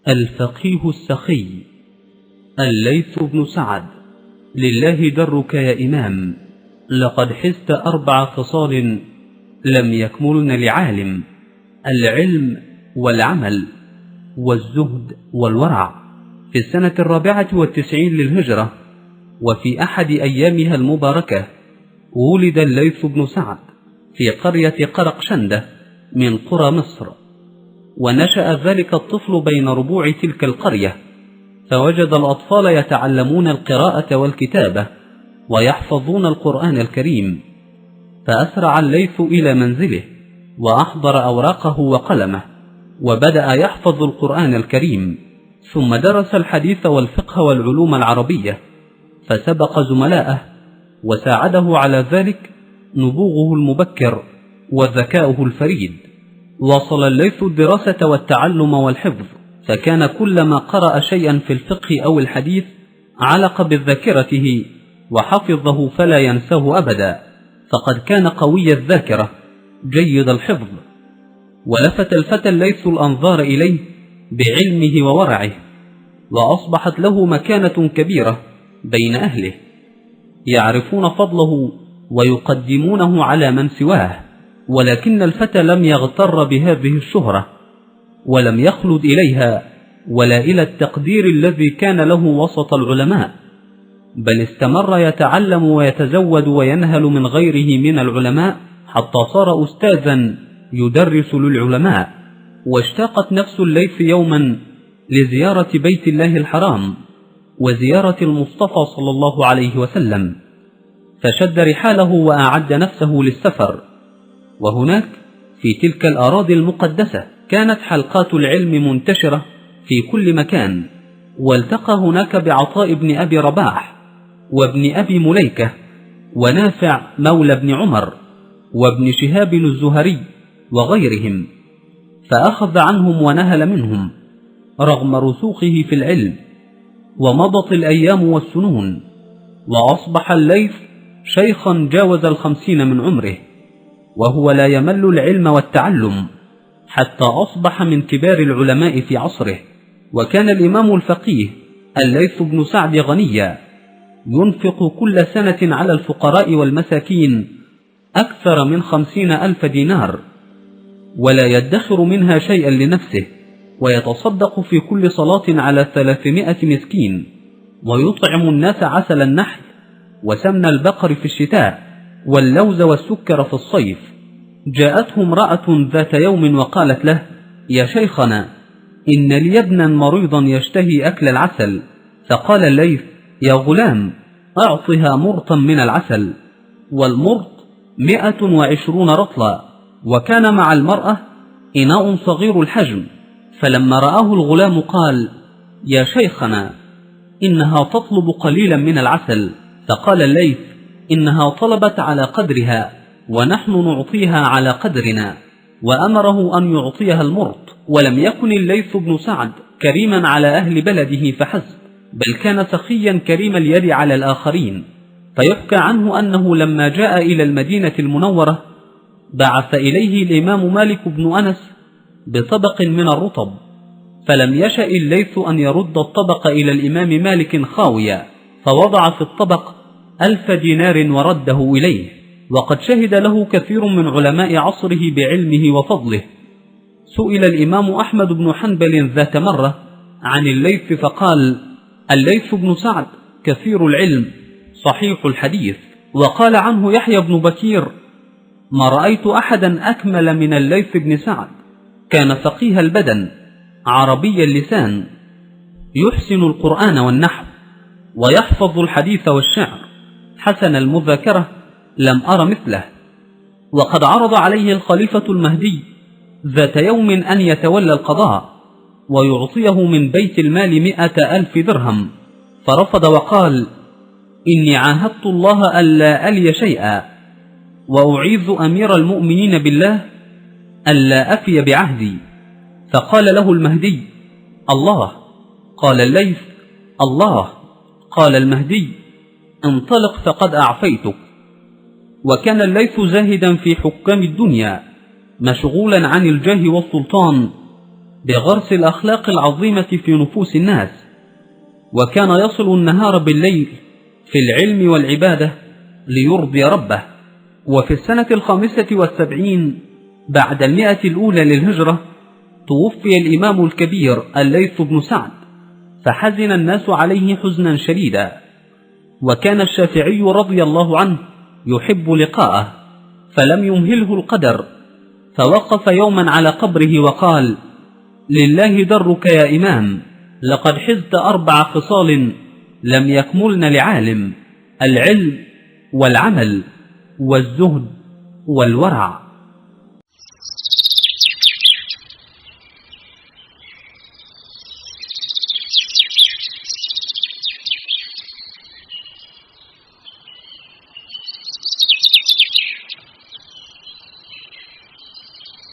الفقيه السخي الليث بن سعد. لله درك يا إمام، لقد حزت 4 خصال لم يكملن لعالم: العلم والعمل والزهد والورع. في السنة 94 للهجرة، وفي أحد أيامها المباركة، ولد الليث بن سعد في قرية قرقشندة من قرى مصر. ونشأ ذلك الطفل بين ربوع تلك القرية، فوجد الأطفال يتعلمون القراءة والكتابة ويحفظون القرآن الكريم، فأسرع الليث إلى منزله وأحضر أوراقه وقلمه، وبدأ يحفظ القرآن الكريم، ثم درس الحديث والفقه والعلوم العربية، فسبق زملائه، وساعده على ذلك نبوغه المبكر وذكاؤه الفريد. واصل الليث الدراسة والتعلم والحفظ، فكان كلما قرأ شيئا في الفقه أو الحديث علق بذاكرته وحفظه فلا ينساه أبدا، فقد كان قوي الذاكرة جيد الحفظ. ولفت الفتى الليث الأنظار إليه بعلمه وورعه، وأصبحت له مكانة كبيرة بين أهله، يعرفون فضله ويقدمونه على من سواه. ولكن الفتى لم يغتر بهذه الشهرة، ولم يخلد إليها ولا إلى التقدير الذي كان له وسط العلماء، بل استمر يتعلم ويتزود وينهل من غيره من العلماء، حتى صار أستاذا يدرس للعلماء. واشتاقت نفس الليث يوما لزيارة بيت الله الحرام وزيارة المصطفى صلى الله عليه وسلم، فشد رحاله وأعد نفسه للسفر. وهناك في تلك الأراضي المقدسة كانت حلقات العلم منتشرة في كل مكان، والتقى هناك بعطاء بن أبي رباح وابن أبي مليكة ونافع مولى بن عمر وابن شهاب الزهري وغيرهم، فأخذ عنهم ونهل منهم رغم رسوخه في العلم. ومضت الأيام والسنون، وأصبح الليث شيخا جاوز 50 من عمره، وهو لا يمل العلم والتعلم، حتى أصبح من كبار العلماء في عصره. وكان الإمام الفقيه الليث بن سعد غنيا، ينفق كل سنة على الفقراء والمساكين أكثر من 50,000 دينار، ولا يدخر منها شيئا لنفسه، ويتصدق في كل صلاة على 300 مسكين، ويطعم الناس عسل النحل وسمن البقر في الشتاء واللوز والسكر في الصيف. جاءته امرأة ذات يوم وقالت له: يا شيخنا، إن لي ابنا مريضا يشتهي أكل العسل. فقال الليث: يا غلام، أعطها مرطا من العسل. والمرط 120 رطلا. وكان مع المرأة إناء صغير الحجم، فلما رآه الغلام قال: يا شيخنا، إنها تطلب قليلا من العسل. فقال الليث: إنها طلبت على قدرها، ونحن نعطيها على قدرنا. وأمره أن يعطيها المرط. ولم يكن الليث بن سعد كريما على أهل بلده فحسب، بل كان سخيا كريم اليد على الآخرين. فيحكى عنه أنه لما جاء إلى المدينة المنورة بعث إليه الإمام مالك بن أنس بطبق من الرطب، فلم يشأ الليث أن يرد الطبق إلى الإمام مالك خاويا، فوضع في الطبق 1000 دينار ورده إليه. وقد شهد له كثير من علماء عصره بعلمه وفضله. سئل الإمام أحمد بن حنبل ذات مرة عن الليث فقال: الليث بن سعد كثير العلم صحيح الحديث. وقال عنه يحيى بن بكير: ما رأيت أحدا أكمل من الليث بن سعد، كان فقيه البدن عربي اللسان، يحسن القرآن والنحو، ويحفظ الحديث والشعر، حسن المذاكرة، لم أر مثله. وقد عرض عليه الخليفة المهدي ذات يوم أن يتولى القضاء ويعطيه من بيت المال 100,000 درهم، فرفض وقال: إني عاهدت الله ألا ألي شيئا، وأعيذ أمير المؤمنين بالله ألا أفي بعهدي. فقال له المهدي: الله. قال الليث: الله. قال المهدي: انطلق فقد أعفيتك. وكان الليث زاهدا في حكام الدنيا، مشغولا عن الجاه والسلطان، بغرس الأخلاق العظيمة في نفوس الناس، وكان يصل النهار بالليل في العلم والعبادة ليرضي ربه. وفي السنة 75 بعد 100 الأولى للهجرة توفي الإمام الكبير الليث بن سعد، فحزن الناس عليه حزنا شديدا، وكان الشافعي رضي الله عنه يحب لقاءه، فلم يمهله القدر، فوقف يوما على قبره وقال: لله درك يا إمام، لقد حزت 4 خصال لم يكملن لعالم: العلم والعمل والزهد والورع.